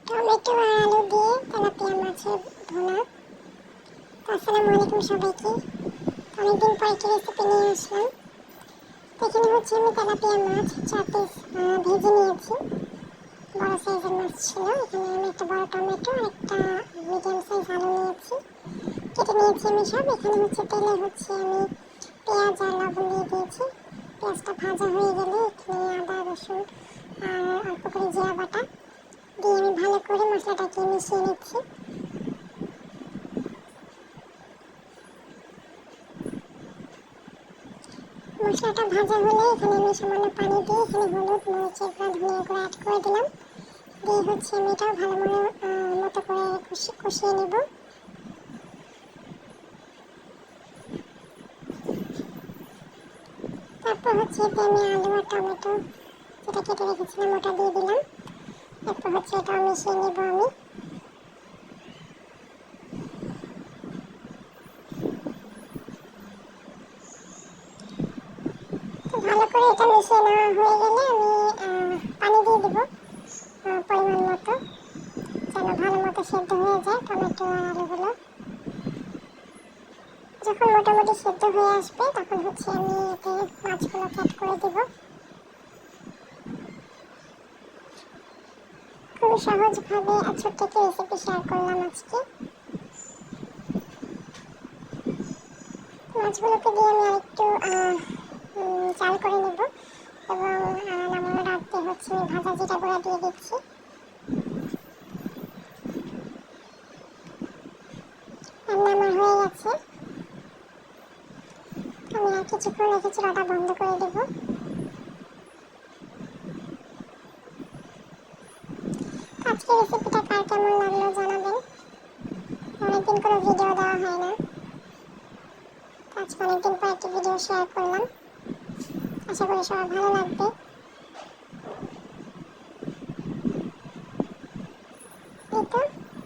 Tomato আর আলু দিয়ে tilapia মাছের ভুনা। আসসালামু আলাইকুম সবাইকে। অনেকদিন পর একটি রেসিপি নিয়ে আসলাম। এখানে হচ্ছে আমি তেলাপিয়া মাছ 4 পিস ভেজে নিয়েছি। বড় সাইজের মাছ ছিল। এখানে আমি একটা বড় টমেটো আর একটা মিডিয়াম সাইজ আলু নিয়েছি, কেটে নিয়েছি আমি সব। এখানে হচ্ছে তেলে হচ্ছে আমি পেঁয়াজ আর লবণ দিয়ে দিয়েছি। পেঁয়াজটা ভাজা হয়ে গেলে এখানে আদা রসুন আর অল্প করে জিরা বাটা দিয়ে আমি ভালো করে মশলাটাকে মিশিয়ে নিচ্ছি। মশলাটা ভাজা হলে এখানে আমি সামান্য পানি দিয়ে এখানে হলুদ মরিচের গুঁড়া ধনিয়া গুঁড়া অ্যাড করে দিলাম। দিয়ে হচ্ছে আমি এটাও ভালো মতো করে কষিয়ে নেব। তারপর হচ্ছে এতে আমি আলু আর টমেটো যেটা কেটে রেখেছিলাম ওটা দিয়ে দিলাম। এরপর হচ্ছে এটাও মিশিয়ে নেব আমি। ভালো করে এটা মিশিয়ে নেওয়া হয়ে গেলে আমি পানি দিয়ে দেবো পরিমাণ মতো, যেন ভালো মতো সেদ্ধ হয়ে যায় টমেটো আর আলুগুলো। যখন মোটামুটি সেদ্ধ হয়ে আসবে তখন হচ্ছে আমি এতে মাছগুলো অ্যাড করে দেবো। খুবই সহজভাবে ছোট্ট একটি রেসিপি শেয়ার করলাম আজকে। মাছগুলোকে দিয়ে আমি আরেকটু জাল করে নেব এবং নামানোর আগে হচ্ছে আমি ভাজা জিরা গুঁড়া দিয়ে দিচ্ছি। রান্না আমার হয়ে গেছে। আমি আর কিছুক্ষণ রেখে চুলাটা বন্ধ করে দেব। আজকে রেসিপিটা কার কেমন লাগলো জানাবেন। অনেকদিন কোনো ভিডিও দেওয়া হয় না, আজকে অনেকদিন পর একটি ভিডিও শেয়ার করলাম। আশা করি সবার ভালো লাগবে। এই তো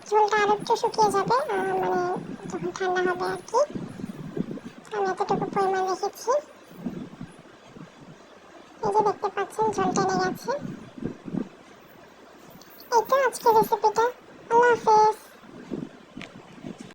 ঝোলটা আর একটু শুকিয়ে যাবে, মানে যখন ঠান্ডা হবে আর কি। আমি এতটুকু পরিমাণ রেখেছি। এই যে দেখতে পাচ্ছেন ঝোল টেনে গেছে। এই তো আজকের রেসিপিটা। আল্লাহ হাফেজ।